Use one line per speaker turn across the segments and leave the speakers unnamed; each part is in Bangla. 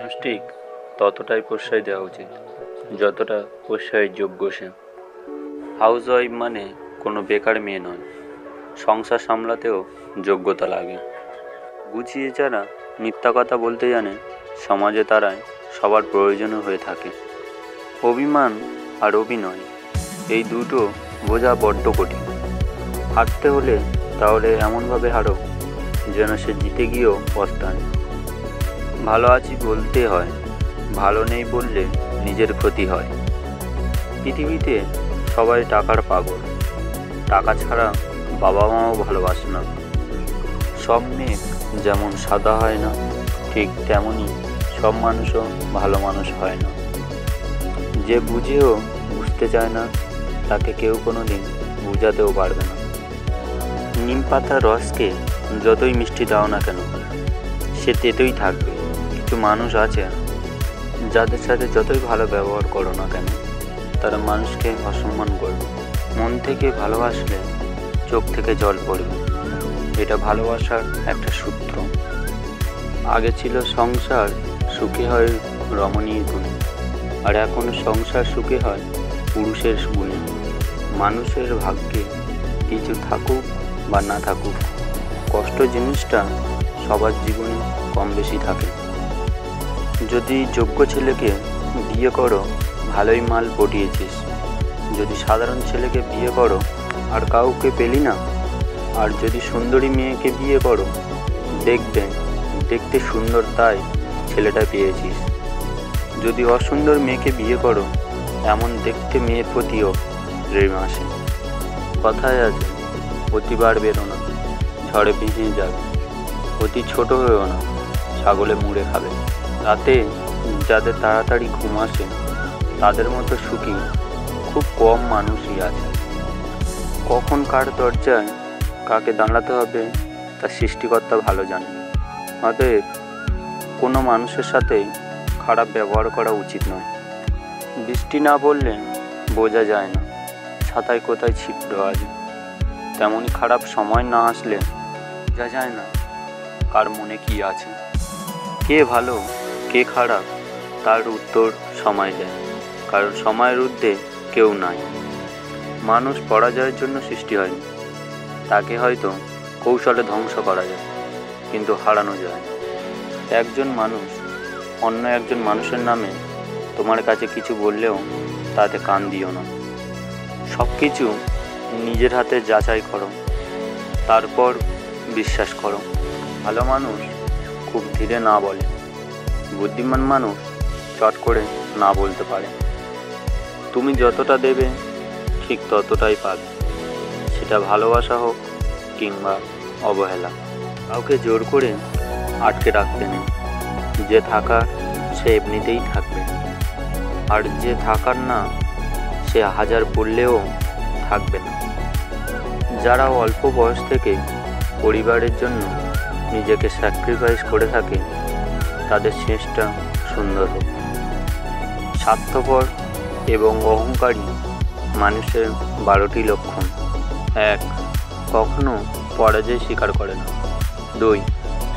মানুষ ঠিক ততটাই প্রশ্রয় দেওয়া উচিত যতটা প্রশ্রয়ের যোগ্য সে। হাউসওয়াইফ মানে কোনো বেকার মেয়ে নয়, সংসার সামলাতেও যোগ্যতা লাগে। গুছিয়ে যারা মিথ্যা কথা বলতে জানে সমাজে তারাই সবার প্রয়োজনও হয়ে থাকে। অভিমান আর অভিনয় এই দুটো বোঝা বড্ড কঠিন। হারতে হলে তাহলে এমনভাবে হারো যেন সে জিতে গিয়েও পস্তায়। ভালো আছি বলতে হয়, ভালো নেই বললে নিজের ক্ষতি হয়। পৃথিবীতে সবাই টাকার পাগল, টাকা ছাড়া বাবা মাও ভালোবাসে না। সব মেঘ যেমন সাদা হয় না, ঠিক তেমনই সব মানুষও ভালো মানুষ হয় না। যে বুঝেও বুঝতে চায় না তাকে কেউ কোনো দিন বুঝাতেও পারবে না। নিম পাতার রসকে যতই মিষ্টি দাও না কেন সে তেতোই থাকবে। কিছু মানুষ আছে যাদের সাথে যতই ভালো ব্যবহার করো না কেন তারা মানুষকে অসম্মান করবে। মন থেকে ভালোবাসলে চোখ থেকে জল পড়বে, এটা ভালোবাসার একটা সূত্র। আগে ছিল সংসার সুখে হয় রমণীর গুণে, আর এখন সংসার সুখে হয় পুরুষের গুণে। মানুষের ভাগ্যে কিছু থাকুক বা না থাকুক, কষ্ট জিনিসটা সবার জীবনে কম বেশি থাকে। যদি যোগ্য ছেলেকে বিয়ে করো ভালোই মাল পটিয়েছিস, যদি সাধারণ ছেলেকে বিয়ে করো আর কাউকে পেলি না, আর যদি সুন্দরী মেয়েকে বিয়ে করো দেখতে সুন্দর তাই ছেলেটা পেয়েছিস। যদি অসুন্দর মেয়েকে বিয়ে করো এমন দেখতে মেয়ের প্রতিও প্রেম আসে। কথায় আছে অতিবার বেরো না, ঝড়ে ভিজে যাবে। অতি ছোট হয়েও না, ছাগলে মুড়ে খাবে। রাতে যাদের তাড়াতাড়ি ঘুম আসে তাদের মতো সুখী খুব কম মানুষই আছে। কখন কার দরজায় কাকে দাঁড়াতে হবে তা সৃষ্টিকর্তা ভালো জানে। অতএব কোনো মানুষের সাথে খারাপ ব্যবহার করা উচিত নয়। বৃষ্টি না পড়লে বোঝা যায় না ছাতায় কোথায় ছিদ্র আছে, তেমনই খারাপ সময় না আসলে বোঝা যায় না কার মনে কি আছে। কে ভালো কে খারাপ তার উত্তর সময় দেয়, কারণ সময়ের ঊর্ধ্বে কেউ নাই। মানুষ পরাজয়ের জন্য সৃষ্টি হয়নি, তাকে হয়তো কৌশলে ধ্বংস করা যায় কিন্তু হারানো যায় না। একজন মানুষ অন্য একজন মানুষের নামে তোমার কাছে কিছু বললেও তাতে কান দিও না। সব কিছু নিজের হাতে যাচাই করো, তারপর বিশ্বাস করো। ভালো মানুষ খুব ধীরে না বলে, বুদ্ধিমান মানুষ চট করে না বলতে পারে। তুমি যতটা দেবে ঠিক ততটাই পাবে, সেটা ভালোবাসা হোক কিংবা অবহেলা। কাউকে জোর করে আটকে রাখতে নেই, যে থাকার সে এমনিতেই থাকবে, আর যে থাকার না সে হাজার বললেও থাকবে না। যারা অল্প বয়স থেকে পরিবারের জন্য নিজেকে স্যাক্রিফাইস করে থাকে তাদের শেষটা সুন্দর হোক। স্বার্থপর এবং অহংকারী মানুষের 12টি লক্ষণ। 1. কখনো পরাজয় স্বীকার করে না। 2.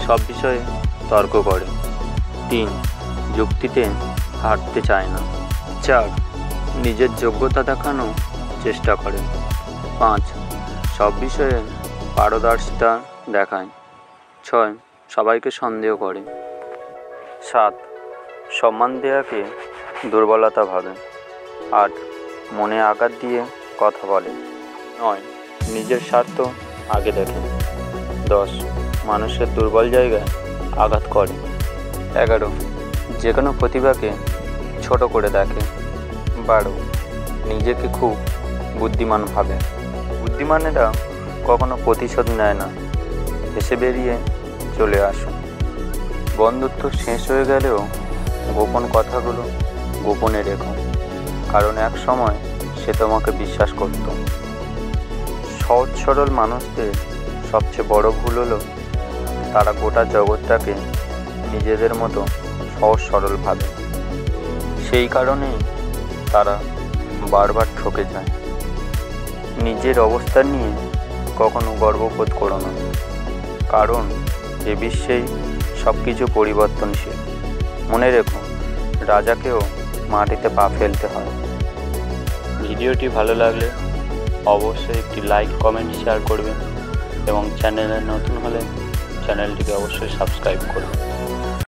সব বিষয়ে তর্ক করে। 3. যুক্তিতে হারতে চায় না। 4. নিজের যোগ্যতা দেখানোর চেষ্টা করে। 5. সব বিষয়ে পারদর্শিতা দেখায়। 6. সবাইকে সন্দেহ করে। 7. সম্মান দেওয়াকে দুর্বলতা ভাবে। 8. মনে আঘাত দিয়ে কথা বলে। 9. নিজের স্বার্থ আগে দেখে। 10. মানুষের দুর্বল জায়গায় আঘাত করে। 11. যে কোনো প্রতিভাকে ছোট করে দেখে। 12. নিজেকে খুব বুদ্ধিমান ভাবে। বুদ্ধিমানেরা কখনো প্রতিশোধ নেয় না, হেসে বেরিয়ে চলে আসে। বন্ধুত্ব শেষ হয়ে গেলেও গোপন কথাগুলো গোপনে রেখো, কারণ এক সময় সে তোমাকে বিশ্বাস করত। সহজ সরল মানুষদের সবচেয়ে বড় ভুল হলো তারা গোটা জগৎটাকে নিজেদের মতো সহজ সরল ভাবে। সেই কারণেই তারা বারবার ঠকে যায়। নিজের অবস্থান নিয়ে কখনো গর্ববোধ করো না, কারণ এ বিশ্বেই সব কিছু পরিবর্তনশীল। মনে রেখো, রাজাকেও মাটিতে পা ফেলতে হয়। ভিডিওটি ভালো লাগলে অবশ্যই একটি লাইক, কমেন্ট, শেয়ার করবেন এবং চ্যানেলে নতুন হলে চ্যানেলটিকে অবশ্যই সাবস্ক্রাইব করবেন।